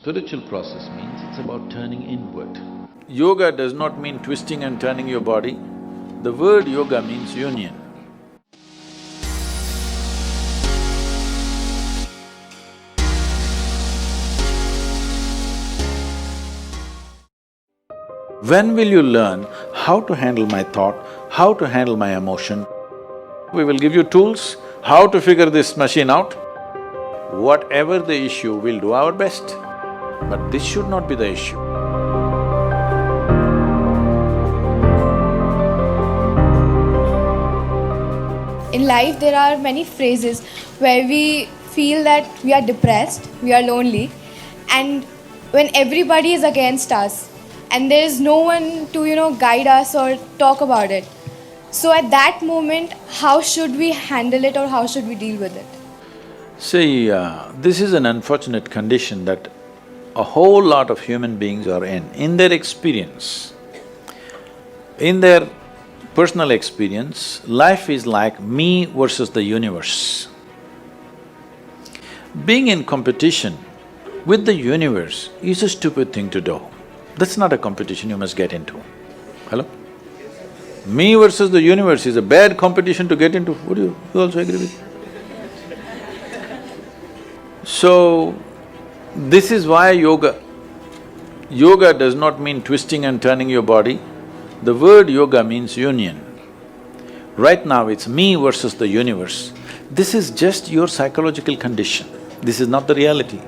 Spiritual process means it's about turning inward. Yoga does not mean twisting and turning your body. The word yoga means union. When will you learn how to handle my thought, how to handle my emotion? We will give you tools, how to figure this machine out. Whatever the issue, we'll do our best. But this should not be the issue. In life, there are many phrases where we feel that we are depressed, we are lonely, and when everybody is against us and there is no one to guide us or talk about it. So at that moment, how should we handle it or how should we deal with it? See, this is an unfortunate condition that a whole lot of human beings are in their experience. In their personal experience, life is like me versus the universe. Being in competition with the universe is a stupid thing to do. That's not a competition you must get into. Hello? Me versus the universe is a bad competition to get into. Would you also agree with me? So, this is why yoga does not mean twisting and turning your body. The word yoga means union. Right now it's me versus the universe. This is just your psychological condition. This is not the reality.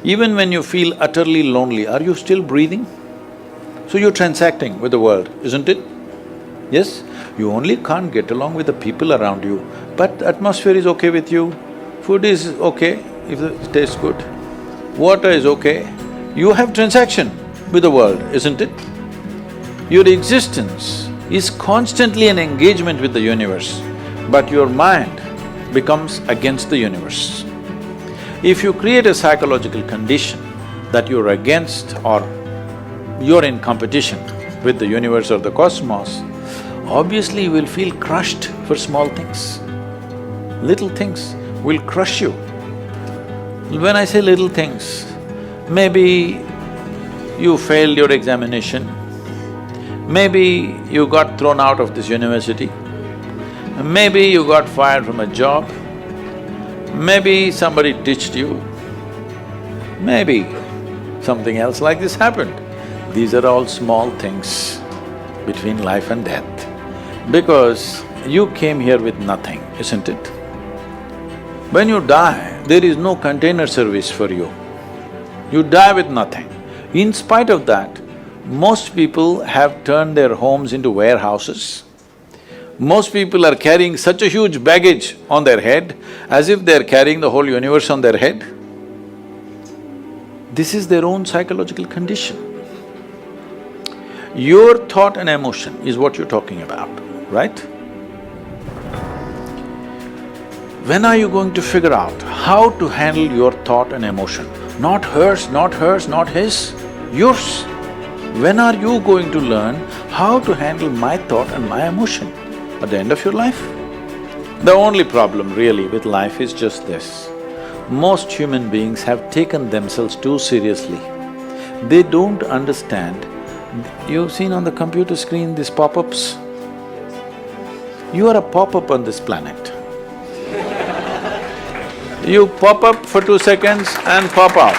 Even when you feel utterly lonely, are you still breathing? So you're transacting with the world, isn't it? Yes? You only can't get along with the people around you, but atmosphere is okay with you, food is okay if it tastes good, water is okay. You have transaction with the world, isn't it? Your existence is constantly an engagement with the universe, but your mind becomes against the universe. If you create a psychological condition that you're against or you're in competition with the universe or the cosmos, obviously you will feel crushed for small things. Little things will crush you. When I say little things, maybe you failed your examination, maybe you got thrown out of this university, maybe you got fired from a job, maybe somebody ditched you, maybe something else like this happened. These are all small things between life and death, because you came here with nothing, isn't it? When you die, there is no container service for you. You die with nothing. In spite of that, most people have turned their homes into warehouses. Most people are carrying such a huge baggage on their head, as if they're carrying the whole universe on their head. This is their own psychological condition. Your thought and emotion is what you're talking about, right? When are you going to figure out how to handle your thought and emotion? Not hers, not hers, not his, yours. When are you going to learn how to handle my thought and my emotion? At the end of your life? The only problem really with life is just this. Most human beings have taken themselves too seriously. They don't understand. You've seen on the computer screen these pop-ups? You are a pop-up on this planet. You pop up for 2 seconds and pop out.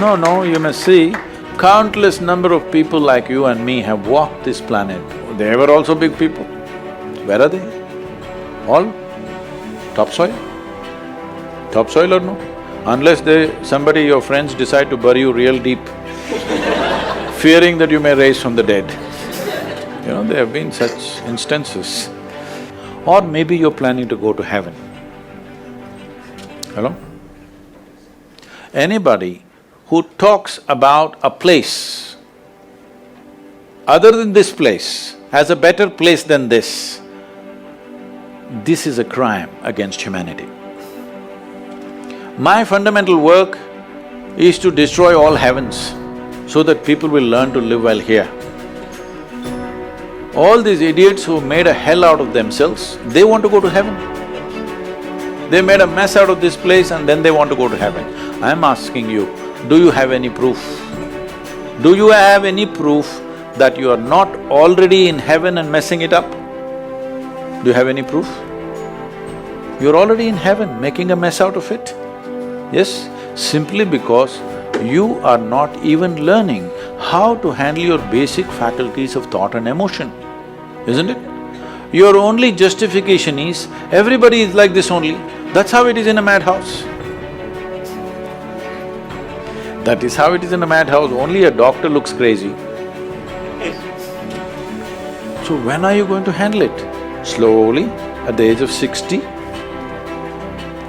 No, you must see, countless number of people like you and me have walked this planet. They were also big people. Where are they? All topsoil? Topsoil or no? Unless somebody, your friends decide to bury you real deep, fearing that you may rise from the dead. There have been such instances. Or maybe you're planning to go to heaven. Hello? Anybody who talks about a place other than this place as a better place than this is a crime against humanity. My fundamental work is to destroy all heavens so that people will learn to live well here. All these idiots who made a hell out of themselves, they want to go to heaven. They made a mess out of this place and then they want to go to heaven. I'm asking you, do you have any proof? Do you have any proof that you are not already in heaven and messing it up? Do you have any proof? You're already in heaven, making a mess out of it. Yes, simply because you are not even learning how to handle your basic faculties of thought and emotion, isn't it? Your only justification is, everybody is like this only, that's how it is in a madhouse. That is how it is in a madhouse, only a doctor looks crazy. So when are you going to handle it? Slowly, at the age of 60?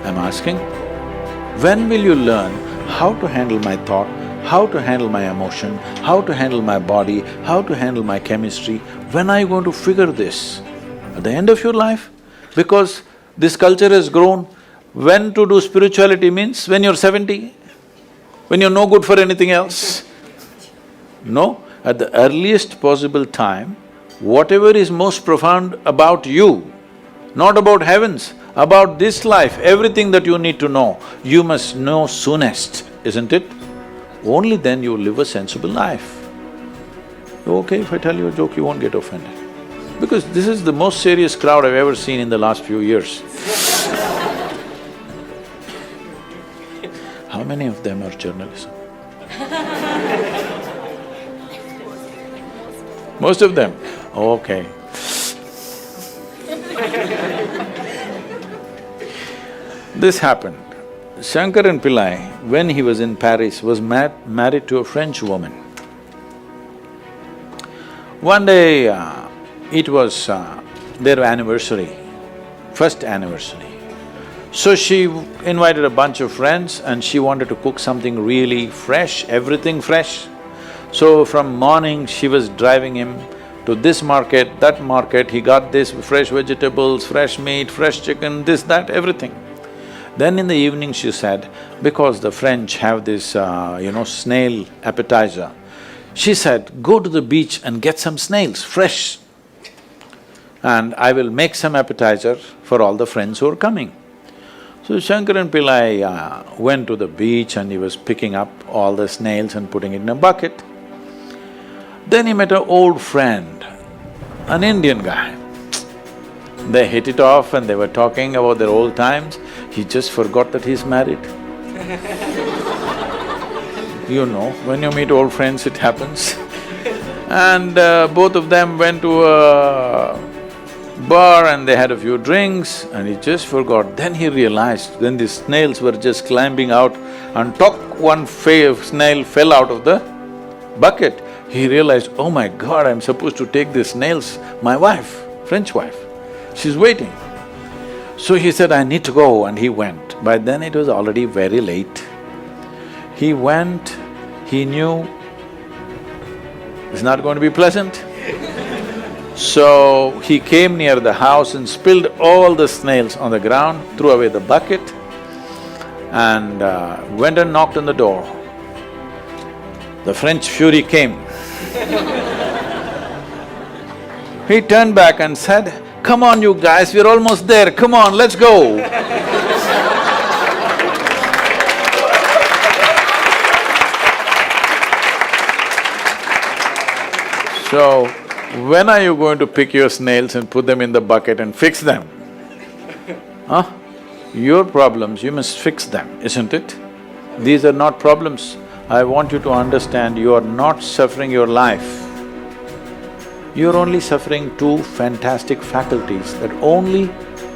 I'm asking. When will you learn how to handle my thought, how to handle my emotion, how to handle my body, how to handle my chemistry? When are you going to figure this? At the end of your life? Because this culture has grown, when to do spirituality means when you're 70, when you're no good for anything else. No, at the earliest possible time, whatever is most profound about you, not about heavens, about this life, everything that you need to know, you must know soonest, isn't it? Only then you live a sensible life. Okay, if I tell you a joke, you won't get offended. Because this is the most serious crowd I've ever seen in the last few years. How many of them are journalism? Most of them? Okay. This happened. Shankaran Pillai, when he was in Paris, was married to a French woman. One day, it was their anniversary, first anniversary. So she invited a bunch of friends and she wanted to cook something really fresh, everything fresh. So from morning, she was driving him to this market, that market, he got this fresh vegetables, fresh meat, fresh chicken, this, that, everything. Then in the evening she said, because the French have this, snail appetizer, she said, go to the beach and get some snails, fresh, and I will make some appetizer for all the friends who are coming. So Shankaran Pillai went to the beach and he was picking up all the snails and putting it in a bucket. Then he met an old friend, an Indian guy. They hit it off and they were talking about their old times. He just forgot that he's married. You know, when you meet old friends, it happens. And both of them went to a bar and they had a few drinks and he just forgot. Then he realized, when the snails were just climbing out and one snail fell out of the bucket, he realized, oh my God, I'm supposed to take these snails, my wife, French wife, she's waiting. So he said, I need to go, and he went. By then it was already very late. He went, he knew it's not going to be pleasant. So he came near the house and spilled all the snails on the ground, threw away the bucket and went and knocked on the door. The French fury came. He turned back and said, come on you guys, we're almost there, come on, let's go. So, when are you going to pick your snails and put them in the bucket and fix them? Huh? Your problems, you must fix them, isn't it? These are not problems. I want you to understand, you are not suffering your life. You're only suffering two fantastic faculties that only…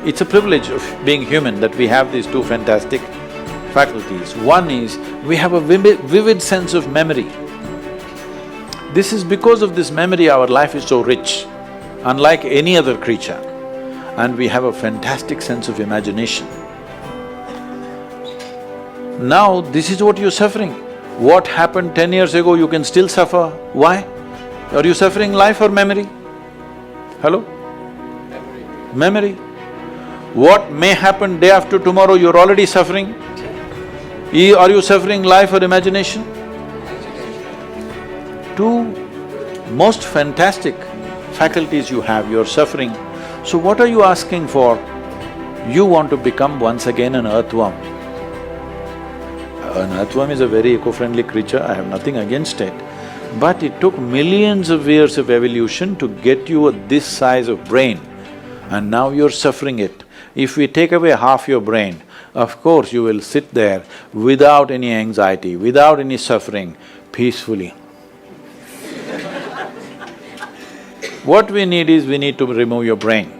It's a privilege of being human that we have these two fantastic faculties. One is, we have a vivid sense of memory. This is because of this memory our life is so rich, unlike any other creature. And we have a fantastic sense of imagination. Now, this is what you're suffering. What happened 10 years ago, you can still suffer. Why? Are you suffering life or memory? Hello? Memory. What may happen day after tomorrow, you're already suffering. Are you suffering life or imagination? Two most fantastic faculties you have, you're suffering. So what are you asking for? You want to become once again an earthworm. An earthworm is a very eco-friendly creature, I have nothing against it. But it took millions of years of evolution to get you this size of brain, and now you're suffering it. If we take away half your brain, of course you will sit there without any anxiety, without any suffering, peacefully. What we need is, we need to remove your brain,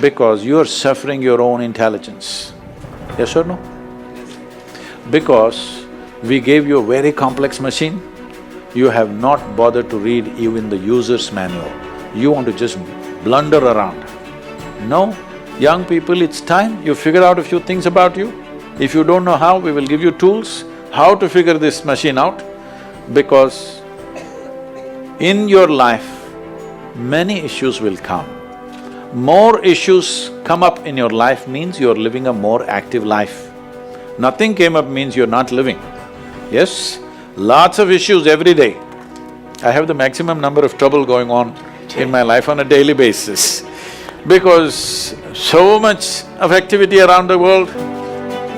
because you're suffering your own intelligence. Yes or no? Because we gave you a very complex machine, you have not bothered to read even the user's manual. You want to just blunder around. No, young people, it's time you figure out a few things about you. If you don't know how, we will give you tools, how to figure this machine out. Because in your life, many issues will come. More issues come up in your life means you're living a more active life. Nothing came up means you're not living. Yes, lots of issues every day. I have the maximum number of trouble going on in my life on a daily basis, because so much of activity around the world,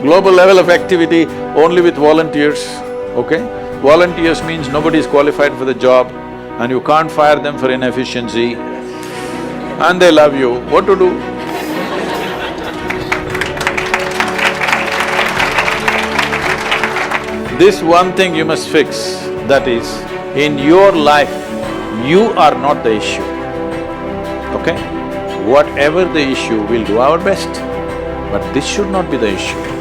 global level of activity only with volunteers, okay? Volunteers means nobody is qualified for the job and you can't fire them for inefficiency, and they love you, what to do? This one thing you must fix, that is, in your life, you are not the issue, okay? Whatever the issue, we'll do our best, but this should not be the issue.